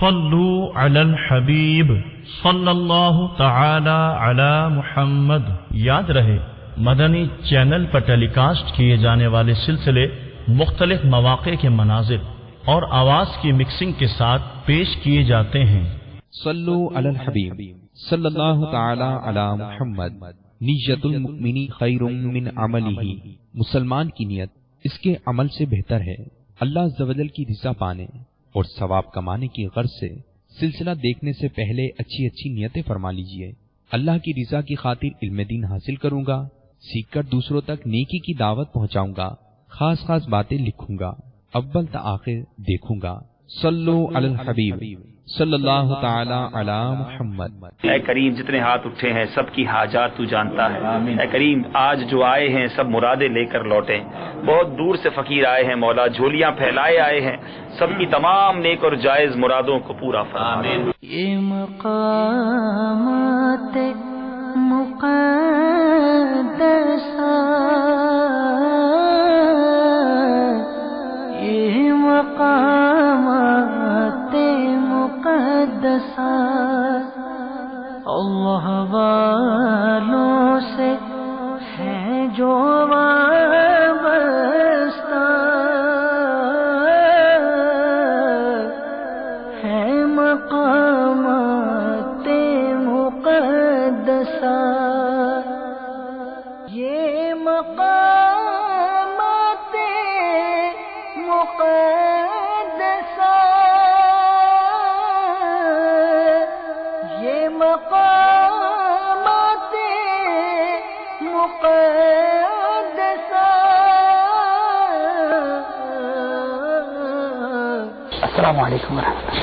صلو علی الحبیب صلی اللہ تعالی علی محمد۔ یاد رہے مدنی چینل پر ٹیلی کاسٹ کیے جانے والے سلسلے مختلف مواقع کے مناظر اور آواز کی مکسنگ کے ساتھ پیش کیے جاتے ہیں۔ صلو علی الحبیب صلی اللہ تعالی علی محمد۔ نیت المؤمن خیر من عملہ، مسلمان کی نیت اس کے عمل سے بہتر ہے۔ اللہ عز و جل کی رضا پانے اور ثواب کمانے کی غرض سے سلسلہ دیکھنے سے پہلے اچھی اچھی نیتیں فرما لیجئے۔ اللہ کی رضا کی خاطر علم دین حاصل کروں گا، سیکھ کر دوسروں تک نیکی کی دعوت پہنچاؤں گا، خاص خاص باتیں لکھوں گا، اول تا آخر دیکھوں گا۔ صلو علی الحبیب صلی اللہ تعالی علی محمد۔ اے کریم جتنے ہاتھ اٹھے ہیں سب کی حاجات تو جانتا ہے۔ اے کریم آج جو آئے ہیں سب مرادیں لے کر لوٹیں۔ بہت دور سے فقیر آئے ہیں مولا، جھولیاں پھیلائے آئے ہیں، سب کی تمام نیک اور جائز مرادوں کو پورا فرما۔ یہ مقامات مقدسہ، یہ مقامات مقدسہ اللہ والوں سے ہیں جو وابستہ، ہے مقامات مقدسہ، یہ مقامات مقدسہ، یہ مقامات مقدسہ۔ السلام علیکم ورحمۃ اللہ۔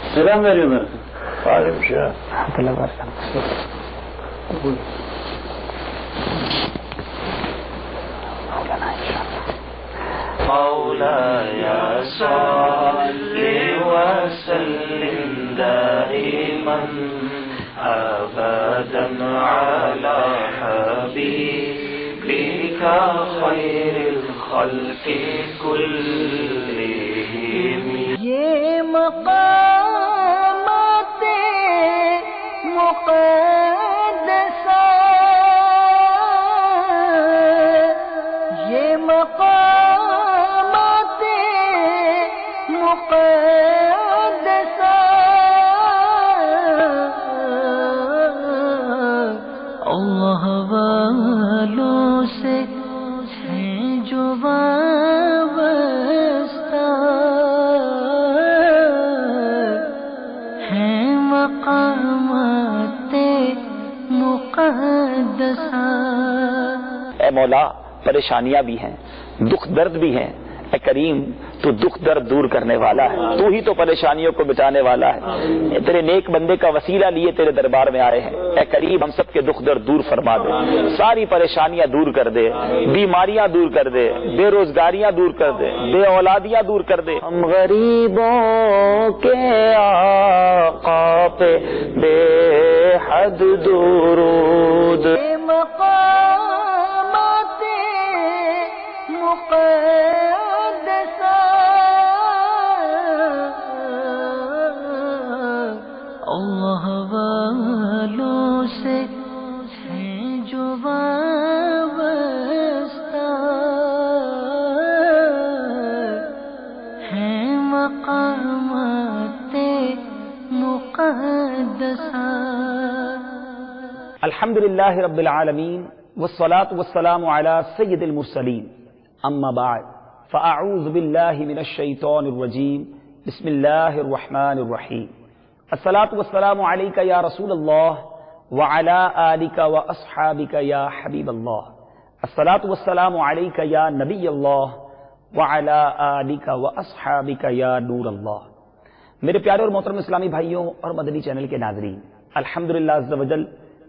السلام علیکم وعلیکم السلام ورحمۃ اللہ وبرکاتہ۔ مولاي صل وسلم دائما ابدا على حبيبك خير الخلق كلهم۔ یہ مقامات مقدسہ، یہ مقامات مقدسہ اللہ والوں سے ہیں جو وابستہ، ہیں مقامات مقدسہ۔ اے مولا پریشانیاں بھی ہیں، دکھ درد بھی ہیں، اے کریم تو دکھ درد دور کرنے والا ہے، تو ہی تو پریشانیوں کو مٹانے والا ہے۔ تیرے نیک بندے کا وسیلہ لیے تیرے دربار میں آئے ہیں، اے کریم ہم سب کے دکھ درد دور فرما دے، ساری پریشانیاں دور کر دے، بیماریاں دور کر دے، بے روزگاریاں دور کر دے، بے اولادیاں دور کر دے۔ ہم غریبوں کے آقا پہ بے حد درود۔ مقامات مقدسہ اللہ والوں سے ہیں جو وابستہ، ہیں مقامات مقدسہ۔ الحمدللہ رب العالمین والصلاة والسلام علی سید المرسلین، اما بعد فاعوذ باللہ من الشیطان الرجیم، بسم اللہ الرحمن الرحیم۔ الصلاة والسلام علیک یا رسول اللہ وعلی آلک واصحابک یا حبیب اللہ۔ الصلاة والسلام علیک یا نبی اللہ وعلی آلک واصحابک یا نور اللہ۔ میرے پیارے اور محترم اسلامی بھائیوں اور مدنی چینل کے ناظرین، الحمدللہ عز و جل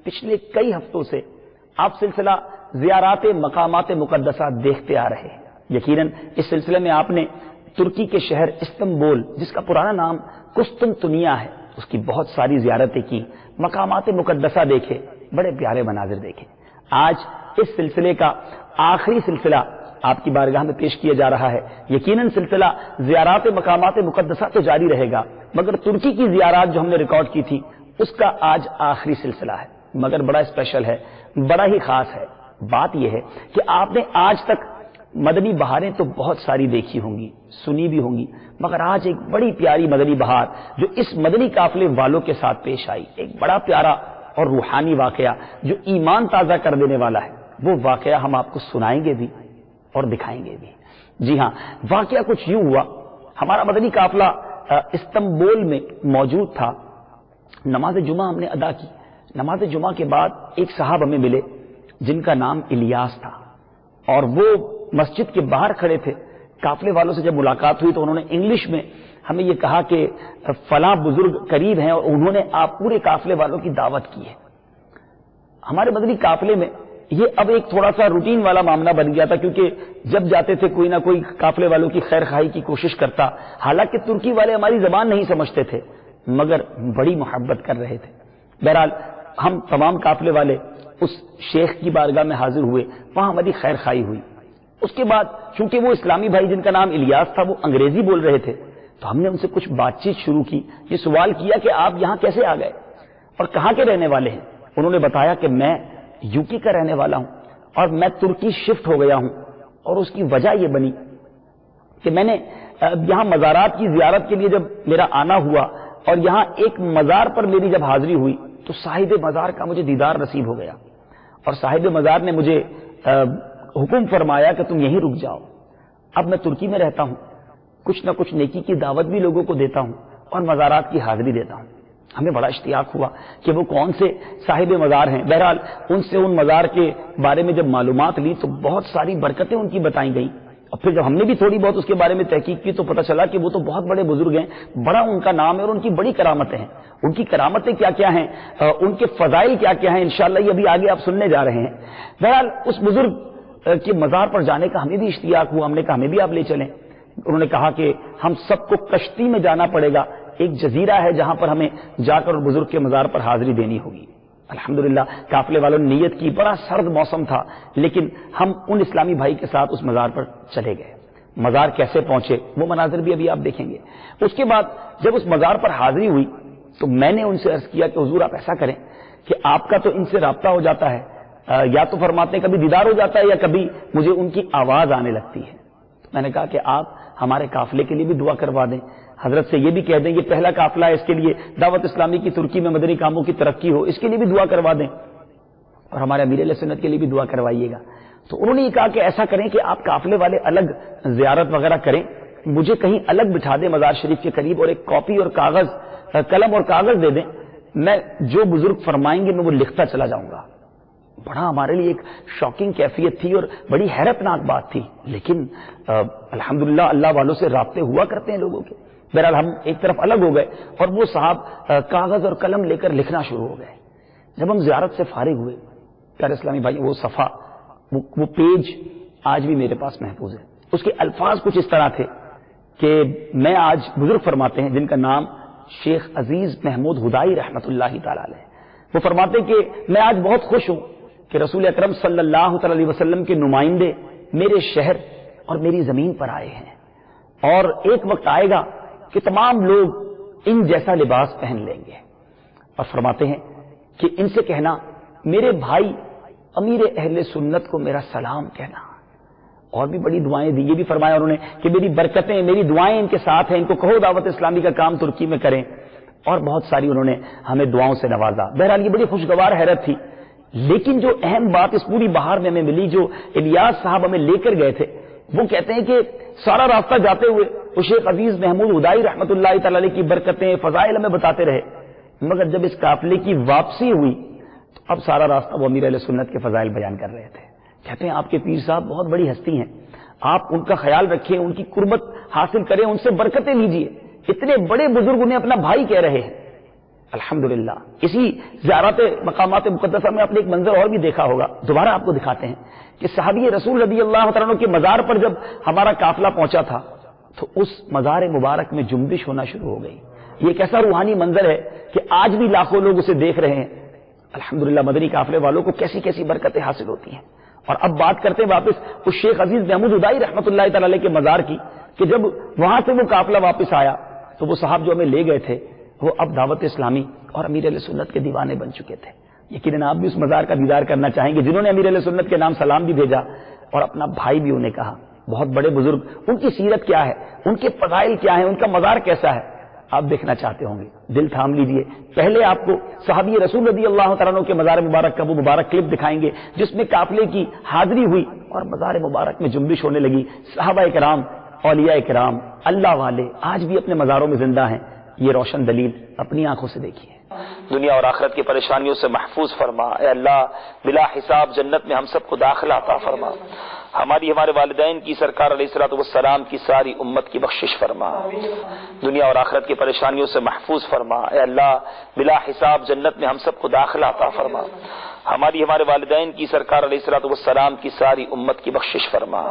پچھلے کئی ہفتوں سے آپ سلسلہ زیارات مقامات مقدسہ دیکھتے آ رہے ہیں۔ یقیناً اس سلسلے میں آپ نے ترکی کے شہر استنبول، جس کا پرانا نام قسطنطنیہ ہے، اس کی بہت ساری زیارتیں کی، مقامات مقدسہ دیکھے، بڑے پیارے مناظر دیکھے۔ آج اس سلسلے کا آخری سلسلہ آپ کی بارگاہ میں پیش کیا جا رہا ہے. یقیناً سلسلہ زیارات مقامات مقدسہ تو جاری رہے گا، مگر ترکی کی زیارات جو ہم نے ریکارڈ کی تھی اس کا آج آخری سلسلہ ہے، مگر بڑا اسپیشل ہے، بڑا ہی خاص ہے. بات یہ ہے کہ آپ نے آج تک مدنی بہاریں تو بہت ساری دیکھی ہوں گی، سنی بھی ہوں گی، مگر آج ایک بڑی پیاری مدنی بہار جو اس مدنی قافلے والوں کے ساتھ پیش آئی، ایک بڑا پیارا اور روحانی واقعہ جو ایمان تازہ کر دینے والا ہے، وہ واقعہ ہم آپ کو سنائیں گے بھی اور دکھائیں گے بھی. جی ہاں، واقعہ کچھ یوں ہوا. ہمارا مدنی قافلہ استنبول میں موجود تھا. نماز جمعہ ہم نے ادا کی. نماز جمعہ کے بعد ایک صاحب ہمیں ملے جن کا نام الیاس تھا، اور وہ مسجد کے باہر کھڑے تھے. قافلے والوں سے جب ملاقات ہوئی تو انہوں نے انگلش میں ہمیں یہ کہا کہ فلاں بزرگ قریب ہیں اور انہوں نے آپ پورے قافلے والوں کی دعوت کی ہے. ہمارے مدنی قافلے میں یہ اب ایک تھوڑا سا روٹین والا معاملہ بن گیا تھا، کیونکہ جب جاتے تھے کوئی نہ کوئی قافلے والوں کی خیر خواہی کی کوشش کرتا. حالانکہ ترکی والے ہماری زبان نہیں سمجھتے تھے مگر بڑی محبت کر رہے تھے. بہرحال ہم تمام قافلے والے اس شیخ کی بارگاہ میں حاضر ہوئے، وہاں ہماری خیر خواہی ہوئی. اس کے بعد چونکہ وہ اسلامی بھائی جن کا نام الیاس تھا وہ انگریزی بول رہے تھے، تو ہم نے ان سے کچھ بات چیت شروع کی. یہ سوال کیا کہ آپ یہاں کیسے آ گئے اور کہاں کے رہنے والے ہیں. انہوں نے بتایا کہ میں یو کے کا رہنے والا ہوں اور میں ترکی شفٹ ہو گیا ہوں، اور اس کی وجہ یہ بنی کہ میں نے یہاں مزارات کی زیارت کے لیے جب میرا آنا ہوا اور یہاں ایک مزار پر میری جب حاضری ہوئی تو صاحب مزار کا مجھے دیدار نصیب ہو گیا، اور صاحب مزار نے مجھے حکم فرمایا کہ تم یہیں رک جاؤ. اب میں ترکی میں رہتا ہوں، کچھ نہ کچھ نیکی کی دعوت بھی لوگوں کو دیتا ہوں اور مزارات کی حاضری دیتا ہوں. ہمیں بڑا اشتیاق ہوا کہ وہ کون سے صاحب مزار ہیں. بہرحال ان مزار کے بارے میں جب معلومات لی تو بہت ساری برکتیں ان کی بتائی گئیں، اور پھر جب ہم نے بھی تھوڑی بہت اس کے بارے میں تحقیق کی تو پتہ چلا کہ وہ تو بہت بڑے بزرگ ہیں، بڑا ان کا نام ہے اور ان کی بڑی کرامتیں ہیں. ان کی کرامتیں کیا کیا ہیں، ان کے فضائل کیا کیا ہیں، انشاءاللہ یہ ابھی آگے آپ سننے جا رہے ہیں. بہرحال اس بزرگ کے مزار پر جانے کا ہمیں بھی اشتیاق ہوا. ہم نے کہا ہمیں بھی آپ لے چلیں. انہوں نے کہا کہ ہم سب کو کشتی میں جانا پڑے گا، ایک جزیرہ ہے جہاں پر ہمیں جا کر بزرگ کے مزار پر حاضری دینی ہوگی. الحمدللہ قافلے والوں نے نیت کی. بڑا سرد موسم تھا لیکن ہم ان اسلامی بھائی کے ساتھ اس مزار پر چلے گئے. مزار کیسے پہنچے وہ مناظر بھی ابھی آپ دیکھیں گے. اس کے بعد جب اس مزار پر حاضری ہوئی تو میں نے ان سے عرض کیا کہ حضور آپ ایسا کریں کہ آپ کا تو ان سے رابطہ ہو جاتا ہے، یا تو فرماتے ہیں کبھی دیدار ہو جاتا ہے یا کبھی مجھے ان کی آواز آنے لگتی ہے. تو میں نے کہا کہ آپ ہمارے قافلے کے لیے بھی دعا کروا دیں، حضرت سے یہ بھی کہہ دیں یہ پہلا قافلہ ہے، اس کے لیے دعوت اسلامی کی ترکی میں مدنی کاموں کی ترقی ہو، اس کے لیے بھی دعا کروا دیں، اور ہمارے امیر اہل سنت کے لیے بھی دعا کروائیے گا. تو انہوں نے یہ کہا کہ ایسا کریں کہ آپ قافلے والے الگ زیارت وغیرہ کریں، مجھے کہیں الگ بٹھا دیں مزار شریف کے قریب، اور ایک کاپی اور کاغذ، قلم اور کاغذ دے دیں، میں جو بزرگ فرمائیں گے میں وہ لکھتا چلا جاؤں گا. بڑا ہمارے لیے ایک شاکنگ کیفیت تھی اور بڑی حیرت ناک بات تھی، لیکن الحمدللہ اللہ والوں سے رابطے ہوا کرتے ہیں لوگوں کے. بہرحال ہم ایک طرف الگ ہو گئے اور وہ صاحب کاغذ اور قلم لے کر لکھنا شروع ہو گئے. جب ہم زیارت سے فارغ ہوئے، پیارے اسلامی بھائی، وہ صفحہ، وہ پیج آج بھی میرے پاس محفوظ ہے. اس کے الفاظ کچھ اس طرح تھے کہ میں آج، بزرگ فرماتے ہیں جن کا نام شیخ عزیز محمود ہدائی رحمۃ اللہ تعالی علیہ، وہ فرماتے کہ میں آج بہت خوش ہوں کہ رسول اکرم صلی اللہ تعالی علیہ وسلم کے نمائندے میرے شہر اور میری زمین پر آئے ہیں، اور ایک وقت آئے گا کہ تمام لوگ ان جیسا لباس پہن لیں گے. اور فرماتے ہیں کہ ان سے کہنا میرے بھائی امیر اہل سنت کو میرا سلام کہنا. اور بھی بڑی دعائیں دی. یہ بھی فرمایا انہوں نے کہ میری برکتیں، میری دعائیں ان کے ساتھ ہیں، ان کو کہو دعوت اسلامی کا کام ترکی میں کریں. اور بہت ساری انہوں نے ہمیں دعاؤں سے نوازا. بہرحال یہ بڑی خوشگوار حیرت تھی. لیکن جو اہم بات اس پوری بہار میں ہمیں ملی، جو الیاس صاحب ہمیں لے کر گئے تھے، وہ کہتے ہیں کہ سارا راستہ جاتے ہوئے وہ شیخ عزیز محمود ہدائی رحمۃ اللہ تعالی علیہ کی برکتیں، فضائل ہمیں بتاتے رہے، مگر جب اس قافلے کی واپسی ہوئی تو اب سارا راستہ وہ امیر اہل سنت کے فضائل بیان کر رہے تھے. کہتے ہیں آپ کے پیر صاحب بہت بڑی ہستی ہیں، آپ ان کا خیال رکھیں، ان کی قربت حاصل کریں، ان سے برکتیں لیجئے. اتنے بڑے بزرگ انہیں اپنا بھائی کہہ رہے ہیں. الحمدللہ اسی زیارت مقامات مقدسہ میں آپ نے ایک منظر اور بھی دیکھا ہوگا، دوبارہ آپ کو دکھاتے ہیں کہ صحابی رسول رضی اللہ تعالیٰ عنہ کے مزار پر جب ہمارا قافلہ پہنچا تھا تو اس مزار مبارک میں جنبش ہونا شروع ہو گئی. یہ ایک ایسا روحانی منظر ہے کہ آج بھی لاکھوں لوگ اسے دیکھ رہے ہیں. الحمدللہ مدنی قافلے والوں کو کیسی کیسی برکتیں حاصل ہوتی ہیں. اور اب بات کرتے ہیں واپس اس شیخ عزیز محمود ہدائی رحمۃ اللہ تعالی علیہ کے مزار کی کہ جب وہاں سے وہ قافلہ واپس آیا تو وہ صاحب جو ہمیں لے گئے تھے وہ اب دعوت اسلامی اور امیر اہل سنت کے دیوانے بن چکے تھے. یقیناً آپ بھی اس مزار کا دیدار کرنا چاہیں گے جنہوں نے امیر اہل سنت کے نام سلام بھی بھیجا اور اپنا بھائی بھی انہیں کہا. بہت بڑے بزرگ, ان کی سیرت کیا ہے, ان کے فضائل کیا ہیں, ان کا مزار کیسا ہے, آپ دیکھنا چاہتے ہوں گے. دل تھام لیجئے. پہلے آپ کو صحابی رسول رضی اللہ تعالیٰ عنہ کے مزار مبارک کا وہ مبارک کلپ دکھائیں گے جس میں قافلے کی حاضری ہوئی اور مزار مبارک میں جنبش ہونے لگی. صحابہ کرام, اولیاء کرام, اللہ والے آج بھی اپنے مزاروں میں زندہ ہیں. یہ روشن دلیل اپنی آنکھوں سے دیکھیے. دنیا اور آخرت کی پریشانیوں سے محفوظ فرما. اے اللہ بلا حساب جنت میں ہم سب کو داخلہ عطا فرما. ہمارے والدین کی سرکار علیہ الصلوۃ والسلام کی ساری امت کی بخشش فرما. دنیا اور آخرت کی پریشانیوں سے محفوظ فرما. اے اللہ بلا حساب جنت میں ہم سب کو داخلہ عطا فرما. ہمارے والدین کی سرکار علیہ الصلوۃ والسلام کی ساری امت کی بخشش فرما.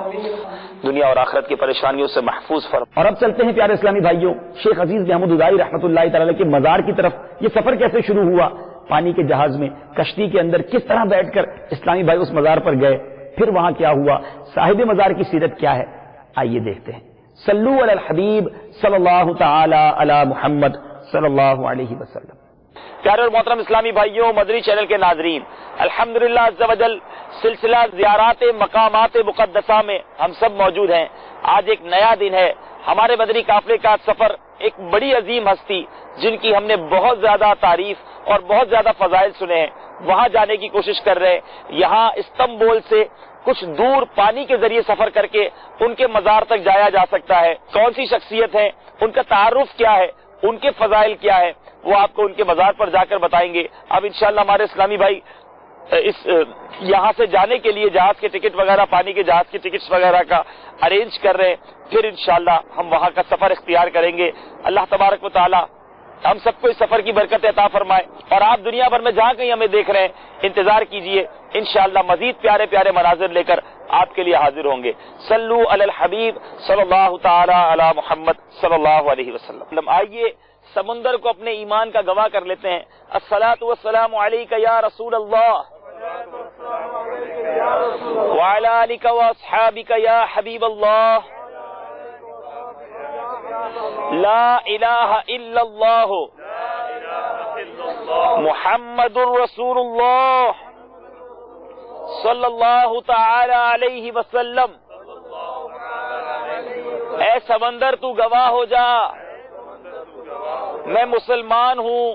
دنیا اور آخرت کی پریشانیوں سے محفوظ فرما. اور اب چلتے ہیں پیارے اسلامی بھائیوں شیخ عزیز محمود ہدائی رحمۃ اللہ تعالی علیہ کے مزار کی طرف. یہ سفر کیسے شروع ہوا؟ پانی کے جہاز میں, کشتی کے اندر کس طرح بیٹھ کر اسلامی بھائی اس مزار پر گئے, پھر وہاں کیا ہوا, صاحب مزار کی سیرت کیا ہے, آئیے دیکھتے ہیں. صلو علی الحبیب صلی اللہ تعالی علی محمد صلی اللہ علیہ وسلم. پیارے اور محترم اسلامی بھائیوں, مدنی چینل کے ناظرین, الحمدللہ عز و جل سلسلہ زیارات مقامات مقدسہ میں ہم سب موجود ہیں. آج ایک نیا دن ہے. ہمارے مدنی قافلے کا سفر ایک بڑی عظیم ہستی جن کی ہم نے بہت زیادہ تعریف اور بہت زیادہ فضائل سنے ہیں, وہاں جانے کی کوشش کر رہے ہیں. یہاں استنبول سے کچھ دور پانی کے ذریعے سفر کر کے ان کے مزار تک جایا جا سکتا ہے. کون سی شخصیت ہے, ان کا تعارف کیا ہے, ان کے فضائل کیا ہے, وہ آپ کو ان کے مزار پر جا کر بتائیں گے. اب انشاءاللہ ہمارے اسلامی بھائی یہاں سے جانے کے لیے جہاز کے ٹکٹ وغیرہ, پانی کے جہاز کے ٹکٹس وغیرہ کا ارینج کر رہے ہیں. پھر انشاءاللہ ہم وہاں کا سفر اختیار کریں گے. اللہ تبارک و تعالی ہم سب کو اس سفر کی برکت عطا فرمائے. اور آپ دنیا بھر میں جہاں کہیں ہمیں دیکھ رہے ہیں, انتظار کیجئے, انشاءاللہ مزید پیارے پیارے مناظر لے کر آپ کے لیے حاضر ہوں گے. صلو علی الحبیب صلی اللہ تعالی علی محمد صلی اللہ علیہ وسلم. آئیے سمندر کو اپنے ایمان کا گواہ کر لیتے ہیں. الصلاۃ والسلام علیک یا رسول اللہ وعلی آلک واصحابک یا حبیب اللہ. لا الہ الا اللہ محمد رسول اللہ صلی اللہ تعالی علیہ وسلم. اے سمندر تو گواہ ہو جا, میں مسلمان ہوں,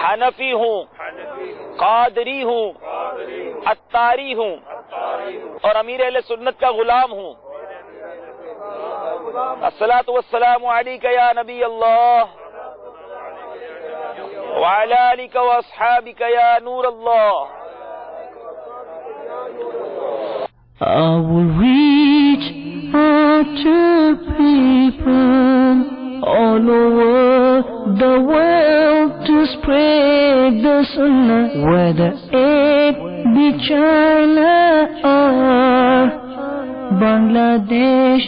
حنفی ہوں, قادری ہوں, اتاری ہوں اور امیر اہل سنت کا غلام ہوں. الصلاۃ والسلام علیک یا نبی اللہ وعلی آلک واصحابک یا نور اللہ. I will reach out to people all over the world to spread the sunnah, whether it be China or Bangladesh,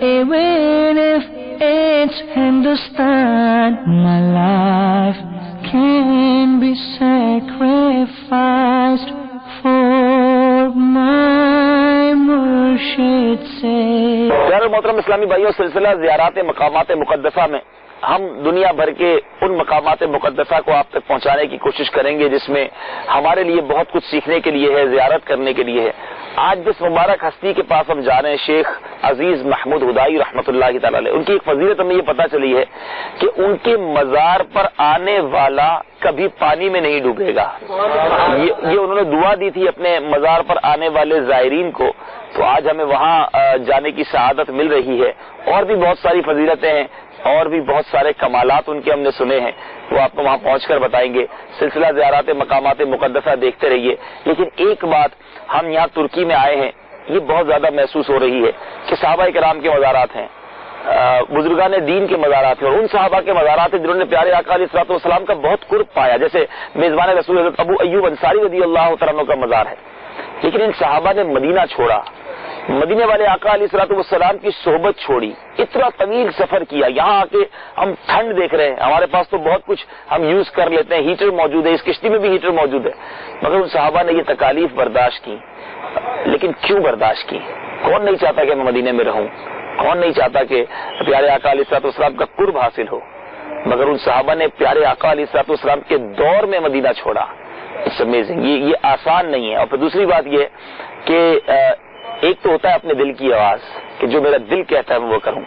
even if it's Hindustan. My life can be sacrificed for my Murshid's sake. پیارے محترم اسلامی بھائیوں, سلسلہ زیارات مقامات مقدسہ میں ہم دنیا بھر کے ان مقامات مقدسہ کو آپ تک پہنچانے کی کوشش کریں گے جس میں ہمارے لیے بہت کچھ سیکھنے کے لیے ہے, زیارت کرنے کے لیے ہے. آج جس مبارک ہستی کے پاس ہم جا رہے ہیں, شیخ عزیز محمود ہدائی رحمۃ اللہ تعالی علیہ, ان کی ایک فضیلت ہمیں یہ پتہ چلی ہے کہ ان کے مزار پر آنے والا کبھی پانی میں نہیں ڈوبے گا. یہ انہوں نے دعا دی تھی اپنے مزار پر آنے والے زائرین کو, تو آج ہمیں وہاں جانے کی سعادت مل رہی ہے. اور بھی بہت ساری فضیلتیں ہیں اور بھی بہت سارے کمالات ان کے ہم نے سنے ہیں, وہ آپ کو وہاں پہنچ کر بتائیں گے. سلسلہ زیارات مقامات مقدسہ دیکھتے رہیے. لیکن ایک بات, ہم یہاں ترکی میں آئے ہیں, یہ بہت زیادہ محسوس ہو رہی ہے کہ صحابہ کرام کے مزارات ہیں, بزرگان دین کے مزارات ہیں, اور ان صحابہ کے مزارات ہیں جنہوں نے پیارے آقا علیہ الصلوۃ والسلام کا بہت قرب پایا. جیسے میزبان رسول حضرت ابو ایوب انصاری رضی اللہ تعالیٰ عنہ کا مزار ہے. لیکن ان صحابہ نے مدینہ چھوڑا, مدینے والے آقا علیہ الصلوۃ والسلام کی صحبت چھوڑی، اتنا طویل سفر کیا، یہاں آ کے ہم ٹھنڈ دیکھ رہے ہیں، ہمارے پاس تو بہت کچھ ہم یوز کر لیتے ہیں، ہیٹر موجود ہے، اس کشتی میں بھی ہیٹر موجود ہے، مگر ان صحابہ نے یہ تکالیف برداشت کی. لیکن کیوں برداشت کی؟ کون نہیں چاہتا کہ میں مدینے میں رہوں؟ کون نہیں چاہتا کہ پیارے آقا علیہ الصلوۃ والسلام کا قرب حاصل ہو؟ مگر ان صحابہ نے پیارے آقا علیہ الصلوۃ والسلام کے دور میں مدینہ چھوڑا. It's amazing. یہ آسان نہیں ہے. اور پھر دوسری بات یہ کہ ایک تو ہوتا ہے اپنے دل کی آواز کہ جو میرا دل کہتا ہے میں وہ کروں،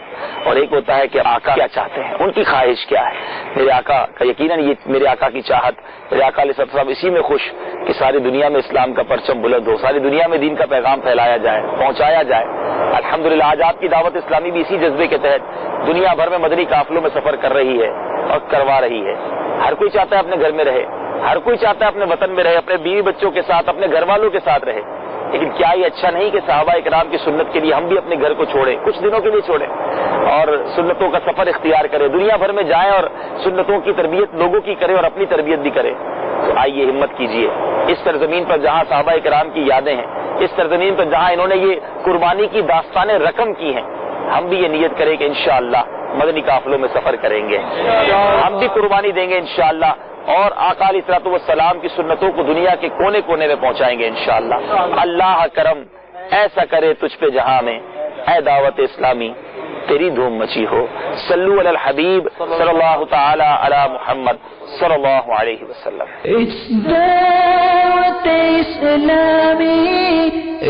اور ایک ہوتا ہے کہ آقا کیا چاہتے ہیں، ان کی خواہش کیا ہے. میرے آقا کا یقیناً یہ میرے آقا کی چاہت، میرے آقا علیہ السلام اسی میں خوش کہ ساری دنیا میں اسلام کا پرچم بلند ہو، ساری دنیا میں دین کا پیغام پھیلایا جائے، پہنچایا جائے. الحمدللہ آج آپ کی دعوت اسلامی بھی اسی جذبے کے تحت دنیا بھر میں مدنی قافلوں میں سفر کر رہی ہے اور کروا رہی ہے. ہر کوئی چاہتا ہے اپنے گھر میں رہے، ہر کوئی چاہتا ہے اپنے وطن میں رہے، اپنے بیوی بچوں کے ساتھ، اپنے گھر والوں کے ساتھ رہے. لیکن کیا یہ اچھا نہیں کہ صحابہ اکرام کی سنت کے لیے ہم بھی اپنے گھر کو چھوڑیں، کچھ دنوں کے لیے چھوڑیں اور سنتوں کا سفر اختیار کریں، دنیا بھر میں جائیں اور سنتوں کی تربیت لوگوں کی کریں اور اپنی تربیت بھی کریں. تو آئیے ہمت کیجیے. اس سرزمین پر جہاں صحابہ اکرام کی یادیں ہیں، اس سرزمین پر جہاں انہوں نے یہ قربانی کی داستانیں رقم کی ہیں، ہم بھی یہ نیت کریں کہ انشاءاللہ مدنی قافلوں میں سفر کریں گے، ہم بھی قربانی دیں گے انشاءاللہ، اور آقا علیہ الصلوۃ والسلام کی سنتوں کو دنیا کے کونے کونے میں پہنچائیں گے انشاءاللہ. اللہ کرم ایسا کرے تجھ پہ جہاں میں، اے دعوت اسلامی تیری دھوم مچی ہو. صلو علی الحبیب صلی اللہ تعالی علی محمد صلی اللہ علیہ وسلم. It's دعوت اسلامی,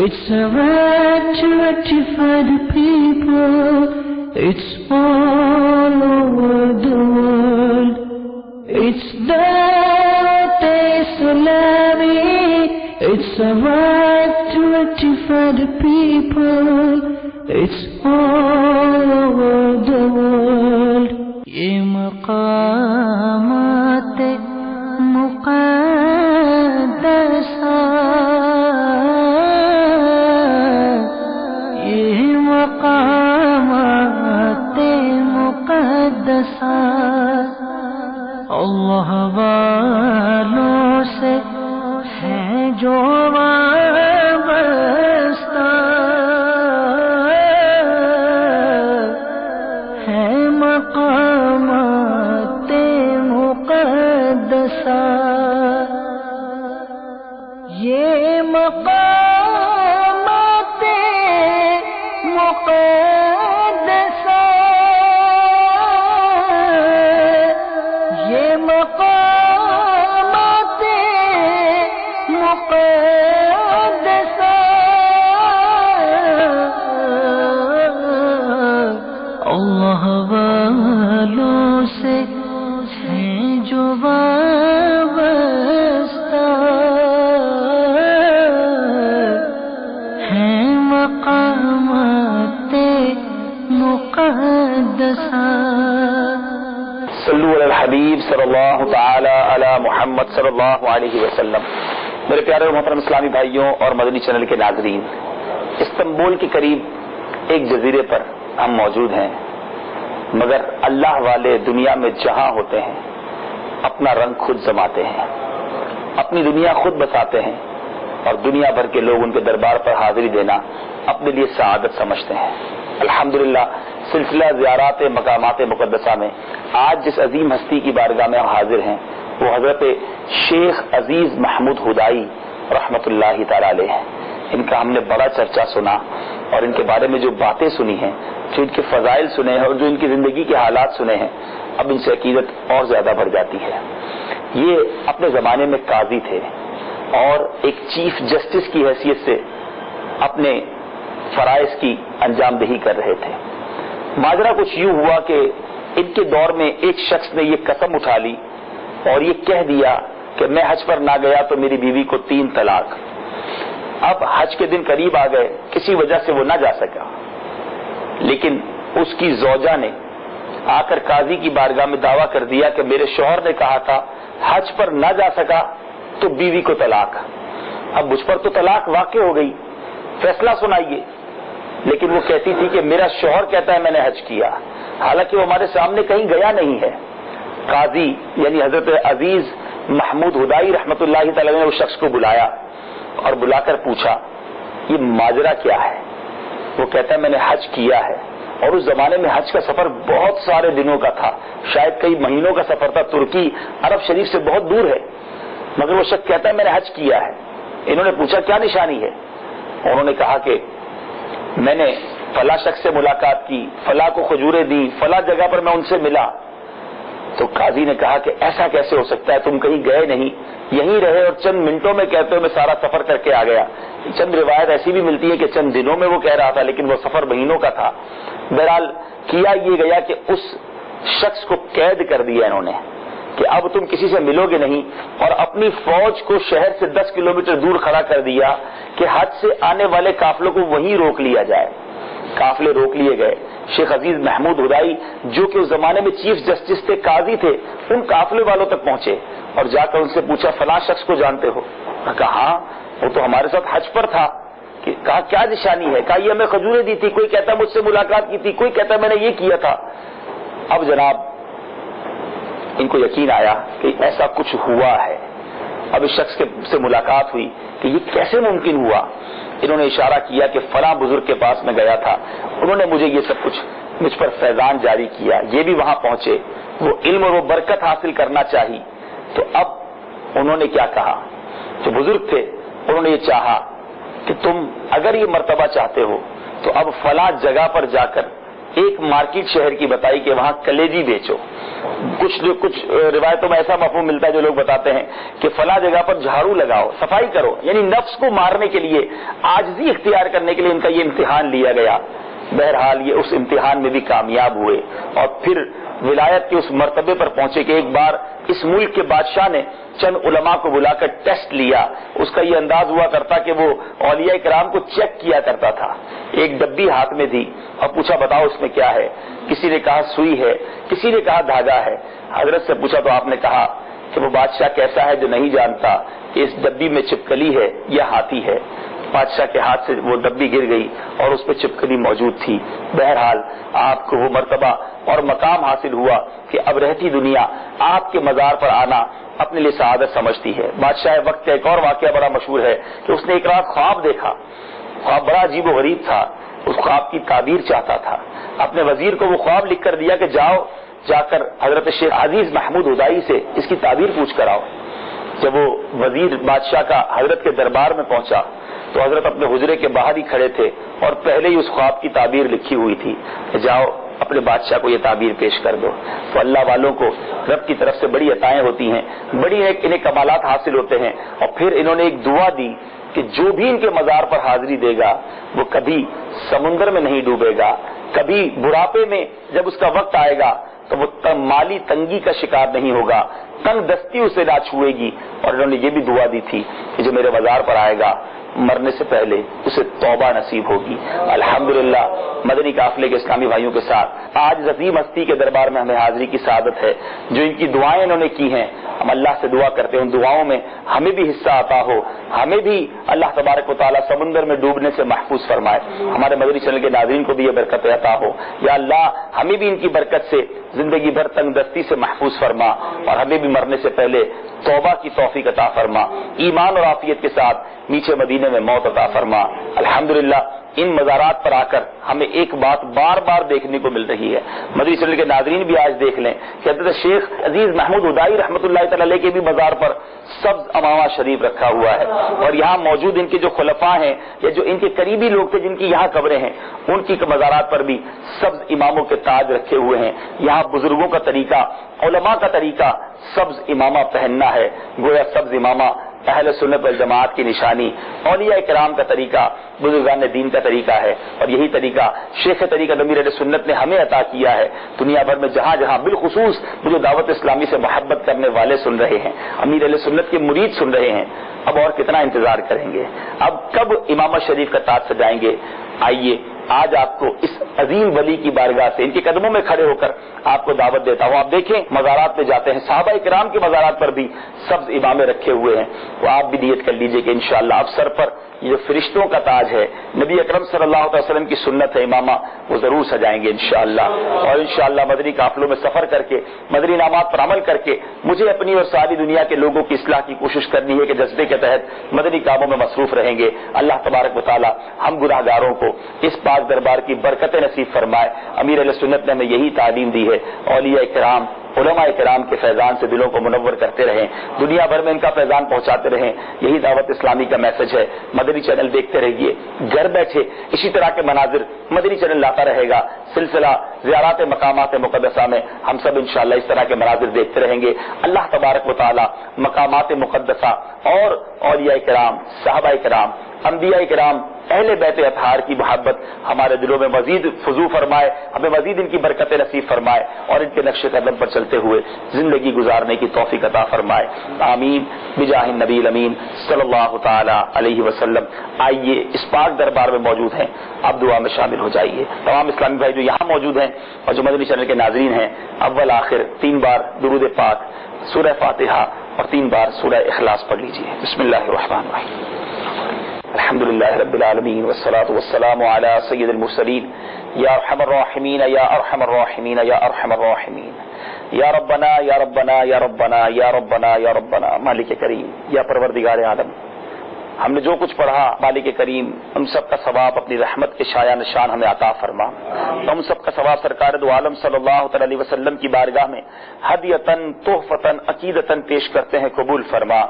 it's a right to rectify the people, it's all over the world. It's دعوت اسلامی, it's a right to rectify the people, it's all over the world. یہ مقامات مقدسہ, یہ مقامات مقدسہ اللہ والوں سے ہے جو وابستہ, ہے مقامات مقدسہ. یہ مقامات مقدسہ, یہ مقامات مقدسہ اللہ والوں سے ہیں جو وابستہ, ہیں مقامات مقدسہ. صلو علی الحبیب صلی اللہ تعالی علی محمد صلی اللہ علیہ وسلم. میرے پیارے اور محترم اسلامی بھائیوں اور مدنی چینل کے ناظرین, استنبول کے قریب ایک جزیرے پر ہم موجود ہیں, مگر اللہ والے دنیا میں جہاں ہوتے ہیں اپنا رنگ خود جماتے ہیں, اپنی دنیا خود بساتے ہیں, اور دنیا بھر کے لوگ ان کے دربار پر حاضری دینا اپنے لیے سعادت سمجھتے ہیں. الحمدللہ سلسلہ زیارات مقامات مقدسہ میں آج جس عظیم ہستی کی بارگاہ میں ہم حاضر ہیں وہ حضرت شیخ عزیز محمود ہدائی رحمت اللہ تعالی علیہ ہیں. ان کا ہم نے بڑا چرچا سنا اور ان کے بارے میں جو باتیں سنی ہیں, جو ان کے فضائل سنے ہیں اور جو ان کی زندگی کے حالات سنے ہیں, اب ان سے عقیدت اور زیادہ بڑھ جاتی ہے. یہ اپنے زمانے میں قاضی تھے اور ایک چیف جسٹس کی حیثیت سے اپنے فرائض کی انجام دہی کر رہے تھے. ماجرا کچھ یوں ہوا کہ ان کے دور میں ایک شخص نے یہ قسم اٹھا لی اور یہ کہہ دیا کہ میں حج پر نہ گیا تو میری بیوی کو 3 طلاق. اب حج کے دن قریب آ گئے, کسی وجہ سے وہ نہ جا سکا, لیکن اس کی زوجہ نے آ کر قاضی کی بارگاہ میں دعویٰ کر دیا کہ میرے شوہر نے کہا تھا حج پر نہ جا سکا تو بیوی کو طلاق. اب مجھ پر تو طلاق واقع ہو گئی, فیصلہ سنائیے. لیکن وہ کہتی تھی کہ میرا شوہر کہتا ہے میں نے حج کیا, حالانکہ وہ ہمارے سامنے کہیں گیا نہیں ہے. قاضی یعنی حضرت عزیز محمود ہدائی رحمت اللہ تعالی نے اس شخص کو بلایا اور بلا کر پوچھا یہ ماجرا کیا ہے, وہ کہتا ہے میں نے حج کیا ہے، اور اس زمانے میں حج کا سفر بہت سارے دنوں کا تھا، شاید کئی مہینوں کا سفر تھا، ترکی عرب شریف سے بہت دور ہے، مگر وہ شخص کہتا ہے میں نے حج کیا ہے۔ انہوں نے پوچھا کیا نشانی ہے؟ انہوں نے کہا کہ میں نے فلاں شخص سے ملاقات کی، فلاں کو کھجوریں دی، فلاں جگہ پر میں ان سے ملا۔ تو قاضی نے کہا کہ ایسا کیسے ہو سکتا ہے، تم کہیں گئے نہیں، یہیں رہے اور چند منٹوں میں کہتے ہو میں سارا سفر کر کے آ گیا۔ چند روایت ایسی بھی ملتی ہے کہ چند دنوں میں وہ کہہ رہا تھا، لیکن وہ سفر مہینوں کا تھا۔ بہرحال کیا یہ گیا کہ اس شخص کو قید کر دیا انہوں نے کہ اب تم کسی سے ملو گے نہیں، اور اپنی فوج کو شہر سے 10 کلومیٹر دور کھڑا کر دیا کہ حج سے آنے والے قافلوں کو وہیں روک لیا جائے۔ قافلے روک لیے گئے۔ شیخ عزیز محمود ہدائی جو کہ اس زمانے میں چیف جسٹس تھے، قاضی تھے، ان قافلے والوں تک پہنچے اور جا کر ان سے پوچھا فلاں شخص کو جانتے ہو؟ کہا ہاں وہ تو ہمارے ساتھ حج پر تھا۔ کہا کیا نشانی ہے؟ کہا یہ ہمیں کھجوریں دی تھی، کوئی کہتا مجھ سے ملاقات کی تھی، کوئی کہتا میں نے یہ کیا تھا۔ اب جناب ان کو یقین آیا کہ ایسا کچھ ہوا ہے۔ اب اس شخص سے ملاقات ہوئی کہ یہ کیسے ممکن ہوا۔ انہوں نے اشارہ کیا کہ فلاں بزرگ کے پاس میں گیا تھا، انہوں نے مجھے یہ سب کچھ مجھ پر فیضان جاری کیا، یہ بھی وہاں پہنچے، وہ علم اور وہ برکت حاصل کرنا چاہی۔ تو اب انہوں نے کیا کہا، جو بزرگ تھے انہوں نے یہ چاہا کہ تم اگر یہ مرتبہ چاہتے ہو تو اب فلاں جگہ پر جا کر ایک مارکیٹ شہر کی بتائی کہ وہاں کلیجی بیچو۔ کچھ روایتوں میں ایسا مفہوم ملتا ہے جو لوگ بتاتے ہیں کہ فلاں جگہ پر جھاڑو لگاؤ، صفائی کرو، یعنی نفس کو مارنے کے لیے، عاجزی اختیار کرنے کے لیے ان کا یہ امتحان لیا گیا۔ بہرحال یہ اس امتحان میں بھی کامیاب ہوئے اور پھر ولایت کے اس مرتبے پر پہنچے کہ ایک بار اس ملک کے بادشاہ نے چند علماء کو بلا کر ٹیسٹ لیا۔ اس کا یہ انداز ہوا کرتا کہ وہ اولیاء کرام کو چیک کیا کرتا تھا۔ ایک ڈبی ہاتھ میں دی اور پوچھا بتاؤ اس میں کیا ہے؟ کسی نے کہا سوئی ہے، کسی نے کہا دھاگا ہے۔ حضرت سے پوچھا تو آپ نے کہا کہ وہ بادشاہ کیسا ہے جو نہیں جانتا کہ اس ڈبی میں چھپکلی ہے یا ہاتھی ہے۔ بادشاہ کے ہاتھ سے وہ ڈبی گر گئی اور اس پہ چھپکلی موجود تھی۔ بہرحال آپ کو وہ مرتبہ اور مقام حاصل ہوا کہ اب رہتی دنیا آپ کے مزار پر آنا اپنے لیے سعادت سمجھتی ہے۔ بادشاہ وقت کا ایک اور واقعہ بڑا مشہور ہے کہ اس نے ایک رات خواب دیکھا، خواب بڑا عجیب و غریب تھا، اس خواب کی تعبیر چاہتا تھا۔ اپنے وزیر کو وہ خواب لکھ کر دیا کہ جاؤ جا کر حضرت شیخ عزیز محمود ہدائی سے اس کی تعبیر پوچھ کر آؤ۔ جب وہ وزیر بادشاہ کا حضرت کے دربار میں پہنچا تو حضرت اپنے حجرے کے باہر ہی کھڑے تھے اور پہلے ہی اس خواب کی تعبیر لکھی ہوئی تھی کہ جاؤ اپنے بادشاہ کو یہ تعبیر پیش کر دو۔ تو اللہ والوں کو رب کی طرف سے بڑی عطائیں ہوتی ہیں، بڑی انہیں کمالات حاصل ہوتے ہیں۔ اور پھر انہوں نے ایک دعا دی کہ جو بھی ان کے مزار پر حاضری دے گا وہ کبھی سمندر میں نہیں ڈوبے گا، کبھی بڑھاپے میں جب اس کا وقت آئے گا تو وہ مالی تنگی کا شکار نہیں ہوگا، تنگ دستی اسے نہ چھوئے گی۔ اور انہوں نے یہ بھی دعا دی تھی کہ جو میرے مزار پر آئے گا مرنے سے پہلے اسے توبہ نصیب ہوگی۔ الحمدللہ مدنی قافلے کے اسلامی بھائیوں کے ساتھ آج عظیم ہستی کے دربار میں ہمیں حاضری کی سعادت ہے۔ جو ان کی دعائیں انہوں نے کی ہیں، ہم اللہ سے دعا کرتے ہیں ان دعاؤں میں ہمیں بھی حصہ عطا ہو، ہمیں بھی اللہ تبارک و تعالیٰ سمندر میں ڈوبنے سے محفوظ فرمائے، ہمارے مدنی چینل کے ناظرین کو بھی یہ برکت عطا ہو۔ یا اللہ ہمیں بھی ان کی برکت سے زندگی بھر تنگ دستی سے محفوظ فرما اور ہمیں بھی مرنے سے پہلے توبہ کی توفیق عطا فرما، ایمان اور عافیت کے ساتھ نیچے مدینے میں موت عطا فرما۔ الحمدللہ ان مزارات پر آ کر ہمیں ایک بات بار بار دیکھنے کو مل رہی ہے، مدنی چینل کے ناظرین بھی آج دیکھ لیں کہ حضرت شیخ عزیز محمود ہدائی رحمۃ اللہ تعالی علیہ کے بھی مزار پر سبز امامہ شریف رکھا ہوا ہے، اور یہاں موجود ان کے جو خلفاء ہیں یا جو ان کے قریبی لوگ تھے جن کی یہاں قبریں ہیں ان کی مزارات پر بھی سبز اماموں کے تاج رکھے ہوئے ہیں۔ یہاں بزرگوں کا طریقہ، علماء کا طریقہ سبز امامہ پہننا ہے، گویا سبز امامہ اہل سنت والجماعت کی نشانی، اولیاء کرام کا طریقہ، بزرگان دین کا طریقہ ہے، اور یہی طریقہ شیخ طریقہ امیر اہل سنت نے ہمیں عطا کیا ہے۔ دنیا بھر میں جہاں جہاں بالخصوص مجھے دعوت اسلامی سے محبت کرنے والے سن رہے ہیں، امیر اہل سنت کے مرید سن رہے ہیں، اب اور کتنا انتظار کریں گے؟ اب کب امامہ شریف کا تاج سجائیں گے؟ آئیے آج آپ کو اس عظیم ولی کی بارگاہ سے ان کے قدموں میں کھڑے ہو کر آپ کو دعوت دیتا ہوں۔ آپ دیکھیں مزارات پہ جاتے ہیں، صحابہ کرام کے مزارات پر بھی سبز امامے رکھے ہوئے ہیں، تو آپ بھی نیت کر لیجئے کہ انشاءاللہ اب سر پر یہ جو فرشتوں کا تاج ہے، نبی اکرم صلی اللہ علیہ وسلم کی سنت ہے امامہ، وہ ضرور سجائیں گے انشاءاللہ، اور انشاءاللہ مدنی قافلوں میں سفر کر کے، مدنی انعامات پر عمل کر کے مجھے اپنی اور ساری دنیا کے لوگوں کی اصلاح کی کوشش کرنی ہے کہ جذبے کے تحت مدنی کاموں میں مصروف رہیں گے۔ اللہ تبارک و تعالی ہم گناہ گاروں کو اس پاک دربار کی برکتیں نصیب فرمائے۔ امیر اہل سنت نے ہمیں یہی تعلیم دی ہے، اولیاء کرام، علماء کرام کے فیضان سے دلوں کو منور کرتے رہیں، دنیا بھر میں ان کا فیضان پہنچاتے رہیں، یہی دعوت اسلامی کا میسج ہے۔ مدنی چینل دیکھتے رہیے، گھر بیٹھے اسی طرح کے مناظر مدنی چینل لاتا رہے گا۔ سلسلہ زیارات مقامات مقدسہ میں ہم سب انشاءاللہ اس طرح کے مناظر دیکھتے رہیں گے۔ اللہ تبارک و تعالی مقامات مقدسہ اور اولیاء کرام، صحابہ کرام، انبیاء کرام، اہل بیت اطہار کی محبت ہمارے دلوں میں مزید فزو فرمائے، ہمیں مزید ان کی برکتیں نصیب فرمائے، اور ان کے نقش قدم پر چلتے ہوئے زندگی گزارنے کی توفیق عطا فرمائے، آمین بجاہ النبی الامین صلی اللہ تعالی علیہ وسلم۔ آئیے اس پاک دربار میں موجود ہیں، آپ دعا میں شامل ہو جائیے۔ تمام اسلامی بھائی جو یہاں موجود ہیں اور جو مدنی چینل کے ناظرین ہیں، اول آخر 3 بار درود پاک، سورہ فاتحہ اور 3 بار سورہ اخلاص پڑھ لیجیے۔ بسم اللہ الرحمن الرحیم۔ الحمدللہ رب العالمین والصلاة والسلام علی سید المرسلین یا ارحم الراحمین یا ارحم الراحمین یا ارحم الراحمین یا ربنا یا ربنا یا ربنا یا ربنا یا ربنا مالک کریم، یا پروردگار عالم، ہم نے جو کچھ پڑھا مالک کریم ان سب کا ثواب اپنی رحمت کے شایع نشان ہمیں عطا فرما، ہم سب کا ثواب سرکار دو عالم صلی اللہ علیہ وسلم کی بارگاہ میں ہدیتاً تحفتاً عقیدتاً پیش کرتے ہیں، قبول فرما۔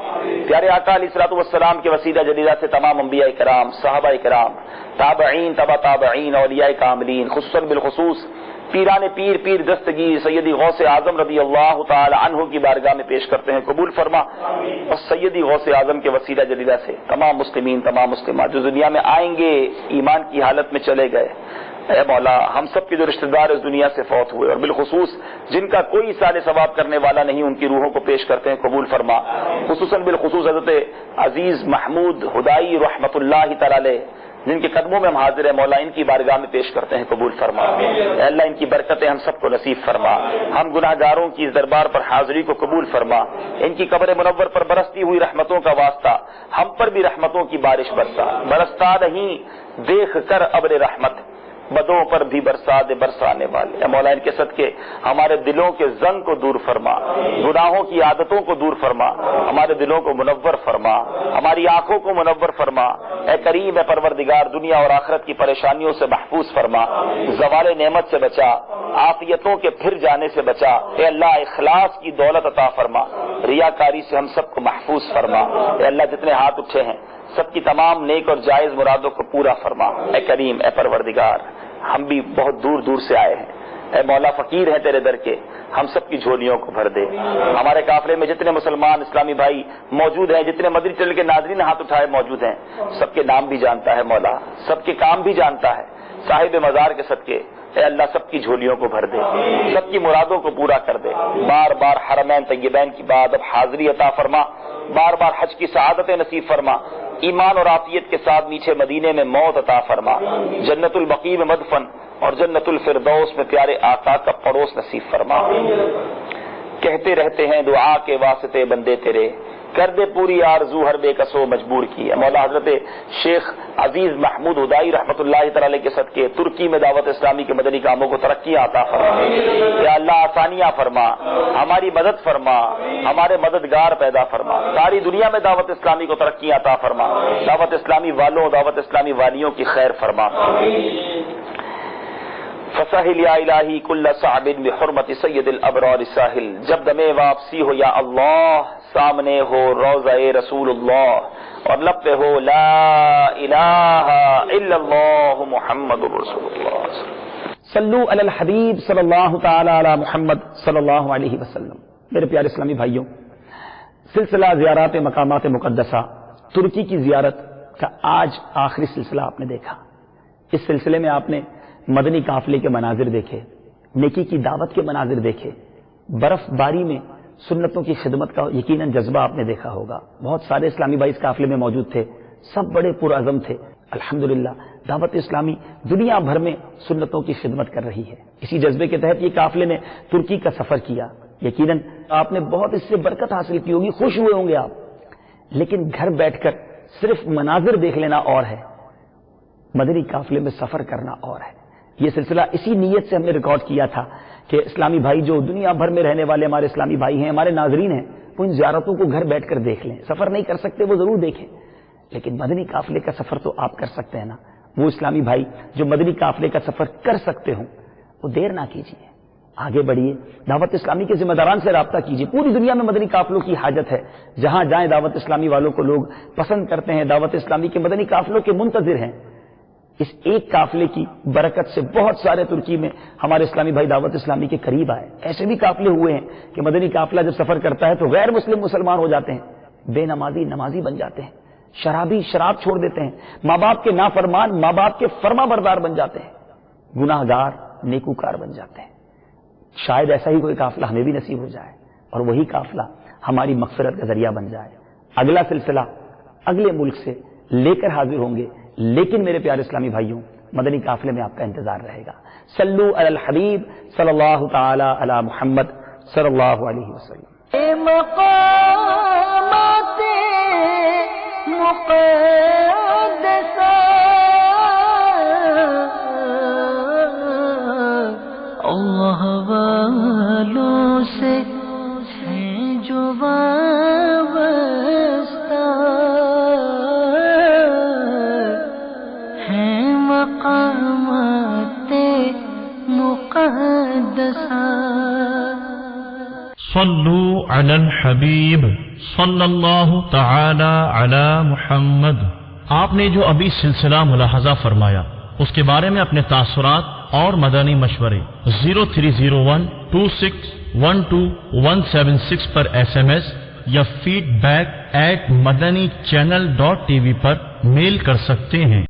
پیارے آقا علیہ الصلوۃ والسلام کے وسیلہ جلیلہ سے تمام انبیاء کرام، صحابہ کرام، تابعین، تبع تابعین، اولیاء کاملین، خصوصاً بالخصوص پیران پیر پیر دستگیر سیدی غوث اعظم رضی اللہ تعالی عنہ کی بارگاہ میں پیش کرتے ہیں، قبول فرما۔ اور سیدی غوث اعظم کے وسیلہ جلیلہ سے تمام مسلمین، تمام مسلمات جو دنیا میں آئیں گے ایمان کی حالت میں چلے گئے، اے مولا ہم سب کے جو رشتہ دار اس دنیا سے فوت ہوئے اور بالخصوص جن کا کوئی اصال ثواب کرنے والا نہیں، ان کی روحوں کو پیش کرتے ہیں، قبول فرما۔ خصوصاً بالخصوص حضرت عزیز محمود ہدائی رحمت اللہ تعالی علیہ جن کے قدموں میں ہم حاضر ہیں، مولا ان کی بارگاہ میں پیش کرتے ہیں، قبول فرما۔ اے اللہ ان کی برکتیں ہم سب کو نصیب فرما، ہم گناہ گاروں کی اس دربار پر حاضری کو قبول فرما، ان کی قبر منور پر برستی ہوئی رحمتوں کا واسطہ ہم پر بھی رحمتوں کی بارش برسا، برستا نہیں دیکھ کر ابر رحمت، بدوں پر بھی برسا دے برسانے والے۔ اے مولا ان کے صدقے ہمارے دلوں کے زنگ کو دور فرما، گناہوں کی عادتوں کو دور فرما، ہمارے دلوں کو منور فرما، ہماری آنکھوں کو منور فرما۔ اے کریم، اے پروردگار، دنیا اور آخرت کی پریشانیوں سے محفوظ فرما، زوال نعمت سے بچا، عافیتوں کے پھر جانے سے بچا۔ اے اللہ اخلاص کی دولت عطا فرما، ریاکاری سے ہم سب کو محفوظ فرما۔ اے اللہ جتنے ہاتھ اٹھے ہیں سب کی تمام نیک اور جائز مرادوں کو پورا فرما۔ اے کریم، اے پروردگار، ہم بھی بہت دور دور سے آئے ہیں، اے مولا فقیر ہیں تیرے در کے، ہم سب کی جھولیوں کو بھر دے۔ ہمارے قافلے میں جتنے مسلمان اسلامی بھائی موجود ہیں، جتنے مدنی چینل کے ناظرین ہاتھ اٹھائے موجود ہیں، سب کے نام بھی جانتا ہے مولا، سب کے کام بھی جانتا ہے، صاحب مزار کے صدقے اے اللہ سب کی جھولیوں کو بھر دے، سب کی مرادوں کو پورا کر دے۔ بار بار حرمین طیبین کی بعد اب حاضری عطا فرما، بار بار حج کی سعادتیں نصیب فرما، ایمان اور عافیت کے ساتھ میٹھے مدینے میں موت عطا فرما، جنت البقیع میں مدفن اور جنت الفردوس میں پیارے آقا کا پڑوس نصیب فرما۔ کہتے رہتے ہیں دعا کے واسطے بندے تیرے، کر دے پوری آرزو ہر بے کسو مجبور کی۔ مولا حضرت شیخ عزیز محمود ہدائی رحمت اللہ تعالی کے صدقے ترکی میں دعوت اسلامی کے مدنی کاموں کو ترقی عطا فرما، یا اللہ آسانیاں فرما، ہماری مدد فرما، ہمارے مددگار پیدا فرما، ساری دنیا میں دعوت اسلامی کو ترقی عطا فرما، دعوت اسلامی والوں، دعوت اسلامی والیوں کی خیر فرما۔ فساحل یا الہی کل صعب بحرمت سید الابرار ساحل، جب دمے واپسی ہو یا اللہ، سامنے ہو روضہ رسول اللہ اور لب پہ ہو لا الہ الا اللہ محمد رسول اللہ۔ صلو علی الحبیب صلی اللہ تعالی علی محمد صلی اللہ علیہ وسلم۔ میرے پیارے اسلامی بھائیوں، سلسلہ زیارات مقامات مقدسہ ترکی کی زیارت کا آج آخری سلسلہ آپ نے دیکھا۔ اس سلسلے میں آپ نے مدنی قافلے کے مناظر دیکھے، نیکی کی دعوت کے مناظر دیکھے، برف باری میں سنتوں کی خدمت کا یقیناً جذبہ آپ نے دیکھا ہوگا۔ بہت سارے اسلامی بھائی اس قافلے میں موجود تھے، سب بڑے پرعزم تھے۔ الحمدللہ دعوت اسلامی دنیا بھر میں سنتوں کی خدمت کر رہی ہے۔ اسی جذبے کے تحت یہ قافلے نے ترکی کا سفر کیا۔ یقیناً آپ نے بہت اس سے برکت حاصل کی ہوگی، خوش ہوئے ہوں گے آپ، لیکن گھر بیٹھ کر صرف مناظر دیکھ لینا اور ہے، مدنی قافلے میں سفر کرنا اور ہے۔ یہ سلسلہ اسی نیت سے ہم نے ریکارڈ کیا تھا کہ اسلامی بھائی جو دنیا بھر میں رہنے والے ہمارے اسلامی بھائی ہیں، ہمارے ناظرین ہیں، وہ ان زیارتوں کو گھر بیٹھ کر دیکھ لیں۔ سفر نہیں کر سکتے وہ ضرور دیکھیں، لیکن مدنی قافلے کا سفر تو آپ کر سکتے ہیں نا۔ وہ اسلامی بھائی جو مدنی قافلے کا سفر کر سکتے ہوں وہ دیر نہ کیجیے، آگے بڑھیے، دعوت اسلامی کے ذمہ داران سے رابطہ کیجیے۔ پوری دنیا میں مدنی قافلوں کی حاجت ہے، جہاں جائیں دعوت اسلامی والوں کو لوگ پسند کرتے ہیں، دعوت اسلامی کے مدنی قافلوں کے منتظر ہیں۔ اس ایک قافلے کی برکت سے بہت سارے ترکی میں ہمارے اسلامی بھائی دعوت اسلامی کے قریب آئے۔ ایسے بھی قافلے ہوئے ہیں کہ مدنی قافلہ جب سفر کرتا ہے تو غیر مسلم مسلمان ہو جاتے ہیں، بے نمازی نمازی بن جاتے ہیں، شرابی شراب چھوڑ دیتے ہیں، ماں باپ کے نافرمان ماں باپ کے فرما بردار بن جاتے ہیں، گناہ گار نیکوکار بن جاتے ہیں۔ شاید ایسا ہی کوئی قافلہ ہمیں بھی نصیب ہو جائے اور وہی قافلہ ہماری مغفرت کا ذریعہ بن جائے۔ اگلا سلسلہ اگلے ملک سے لے کر حاضر ہوں گے، لیکن میرے پیارے اسلامی بھائیوں مدنی قافلے میں آپ کا انتظار رہے گا۔ صلو علی الحبیب صلی اللہ تعالی علی محمد صلی اللہ علیہ وسلم۔ مقامات مقدسہ اللہ والوں سے ہیں جو وابستہ، ہیں مقامات مقدسہ۔ صلو علی الحبیب صلی اللہ تعالی علی محمد۔ آپ نے جو ابھی سلسلہ ملاحظہ فرمایا اس کے بارے میں اپنے تاثرات اور مدنی مشورے 030126127176 پر SMS یا feedback@madanichannel.tv پر میل کر سکتے ہیں۔